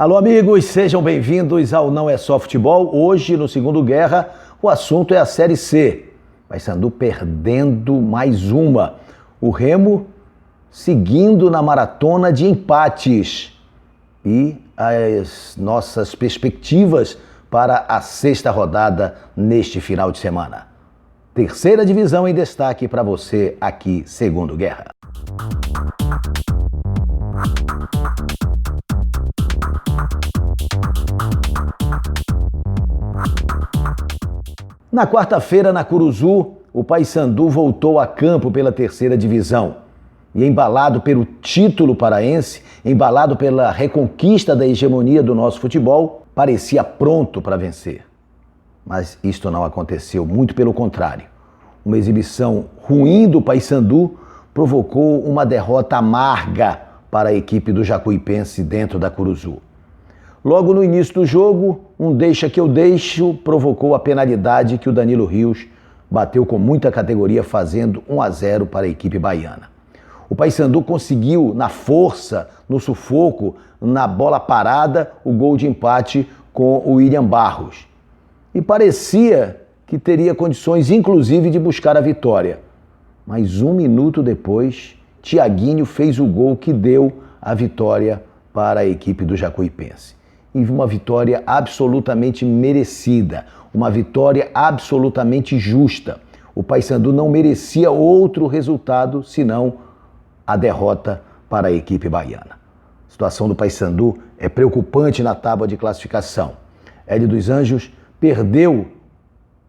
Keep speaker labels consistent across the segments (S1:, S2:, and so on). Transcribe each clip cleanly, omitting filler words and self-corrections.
S1: Alô, amigos, sejam bem-vindos ao Não é Só Futebol. Hoje, no Segundo Guerra, o assunto é a Série C. Paysandu perdendo mais uma. O Remo seguindo na maratona de empates. E as nossas perspectivas para a sexta rodada neste final de semana. Terceira divisão em destaque para você aqui, Segundo Guerra. Na quarta-feira, na Curuzu, o Paysandu voltou a campo pela terceira divisão. E embalado pelo título paraense, embalado pela reconquista da hegemonia do nosso futebol, parecia pronto para vencer. Mas isto não aconteceu, muito pelo contrário. Uma exibição ruim do Paysandu provocou uma derrota amarga para a equipe do Jacuipense dentro da Curuzu. Logo no início do jogo, um deixa que eu deixo provocou a penalidade que o Danilo Rios bateu com muita categoria, fazendo 1-0 para a equipe baiana. O Paysandu conseguiu, na força, no sufoco, na bola parada, o gol de empate com o William Barros. E parecia que teria condições, inclusive, de buscar a vitória. Mas 1 minuto depois, Thiaguinho fez o gol que deu a vitória para a equipe do Jacuipense. E uma vitória absolutamente merecida, uma vitória absolutamente justa. O Paysandu não merecia outro resultado senão a derrota para a equipe baiana. A situação do Paysandu é preocupante na tábua de classificação. Hélio dos Anjos perdeu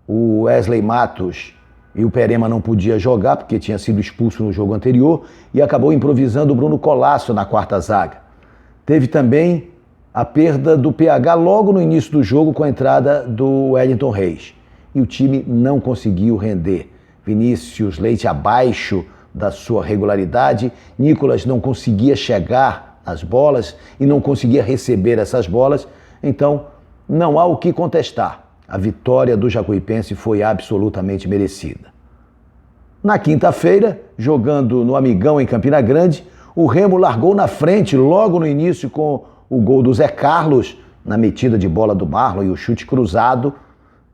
S1: o Wesley Matos e o Perema não podia jogar porque tinha sido expulso no jogo anterior e acabou improvisando o Bruno Colasso na quarta zaga. Teve também a perda do PH logo no início do jogo com a entrada do Wellington Reis. E o time não conseguiu render. Vinícius Leite abaixo da sua regularidade, Nicolas não conseguia chegar às bolas e não conseguia receber essas bolas, então não há o que contestar. A vitória do Jacuipense foi absolutamente merecida. Na quinta-feira, jogando no Amigão em Campina Grande, o Remo largou na frente logo no início com o gol do Zé Carlos, na metida de bola do Marlon e o chute cruzado,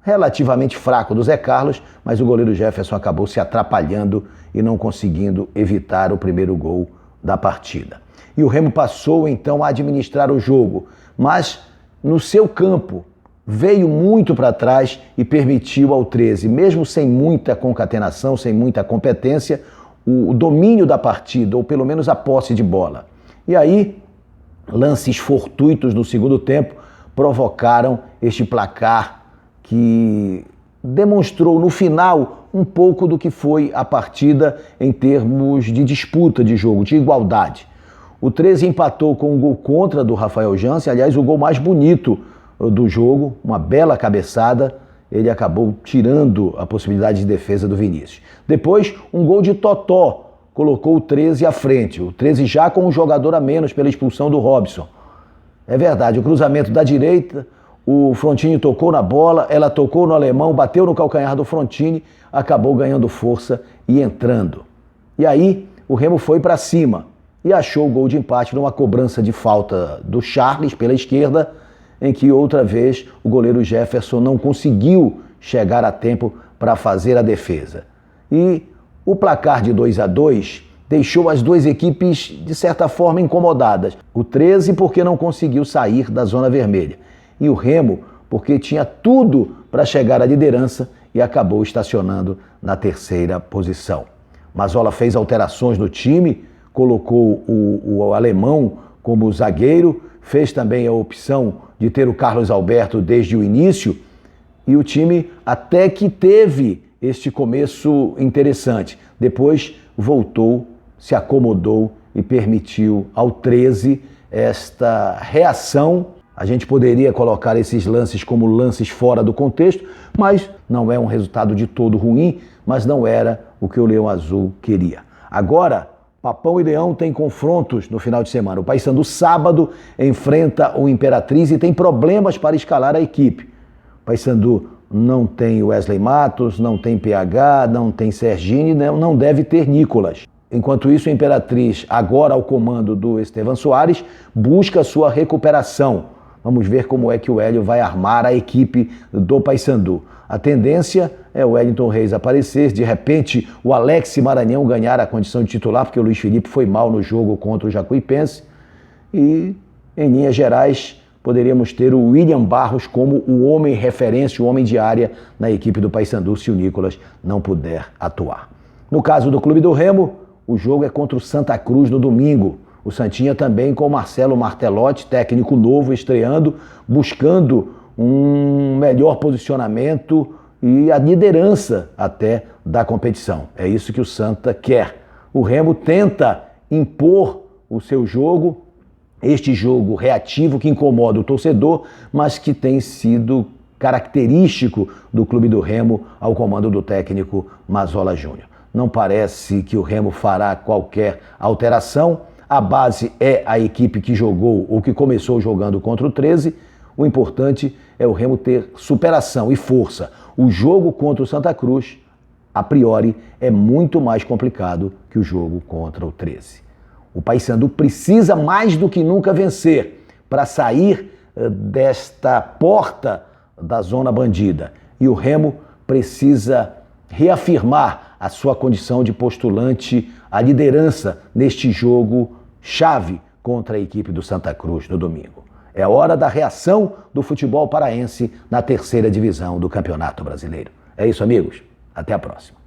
S1: relativamente fraco do Zé Carlos, mas o goleiro Jefferson acabou se atrapalhando e não conseguindo evitar o primeiro gol da partida. E o Remo passou então a administrar o jogo, mas no seu campo veio muito para trás e permitiu ao 13, mesmo sem muita concatenação, sem muita competência, o domínio da partida, ou pelo menos a posse de bola. E aí, lances fortuitos no segundo tempo provocaram este placar que demonstrou no final um pouco do que foi a partida em termos de disputa de jogo, de igualdade. O 13 empatou com um gol contra do Rafael Jansen, aliás, o gol mais bonito do jogo, uma bela cabeçada, ele acabou tirando a possibilidade de defesa do Vinícius. Depois, um gol de Totó colocou o 13 à frente, o 13 já com um jogador a menos pela expulsão do Robson. É verdade, o cruzamento da direita, o Frontini tocou na bola, ela tocou no alemão, bateu no calcanhar do Frontini, acabou ganhando força e entrando. E aí, o Remo foi para cima e achou o gol de empate numa cobrança de falta do Charles pela esquerda, em que outra vez o goleiro Jefferson não conseguiu chegar a tempo para fazer a defesa. E o placar de 2-2 deixou as duas equipes, de certa forma, incomodadas. O 13 porque não conseguiu sair da zona vermelha. E o Remo porque tinha tudo para chegar à liderança e acabou estacionando na terceira posição. Mazzola fez alterações no time, colocou o alemão como zagueiro, fez também a opção de ter o Carlos Alberto desde o início, e o time até que teve este começo interessante. Depois voltou, se acomodou e permitiu ao 13 esta reação. A gente poderia colocar esses lances como lances fora do contexto, mas não é um resultado de todo ruim, mas não era o que o Leão Azul queria. Agora, Papão e Leão têm confrontos no final de semana. O Paysandu sábado enfrenta o Imperatriz e tem problemas para escalar a equipe. O Paysandu não tem Wesley Matos, não tem PH, não tem Serginho, não deve ter Nicolas. Enquanto isso, o Imperatriz, agora ao comando do Estevan Soares, busca sua recuperação. Vamos ver como é que o Hélio vai armar a equipe do Paysandu. A tendência é o Wellington Reis aparecer, de repente o Alex Maranhão ganhar a condição de titular, porque o Luiz Felipe foi mal no jogo contra o Jacuipense. E, em linhas gerais, poderíamos ter o William Barros como o homem referência, o homem de área na equipe do Paysandu, se o Nicolas não puder atuar. No caso do Clube do Remo, o jogo é contra o Santa Cruz no domingo. O Santinha também com o Marcelo Martelotti, técnico novo, estreando, buscando um melhor posicionamento e a liderança até da competição. É isso que o Santa quer. O Remo tenta impor o seu jogo, este jogo reativo que incomoda o torcedor, mas que tem sido característico do Clube do Remo ao comando do técnico Mazzola Júnior. Não parece que o Remo fará qualquer alteração. A base é a equipe que jogou ou que começou jogando contra o 13. O importante é o Remo ter superação e força. O jogo contra o Santa Cruz, a priori, é muito mais complicado que o jogo contra o 13. O Paysandu precisa mais do que nunca vencer para sair desta porta da zona bandida. E o Remo precisa reafirmar a sua condição de postulante à liderança neste jogo chave contra a equipe do Santa Cruz no domingo. É hora da reação do futebol paraense na terceira divisão do Campeonato Brasileiro. É isso, amigos. Até a próxima.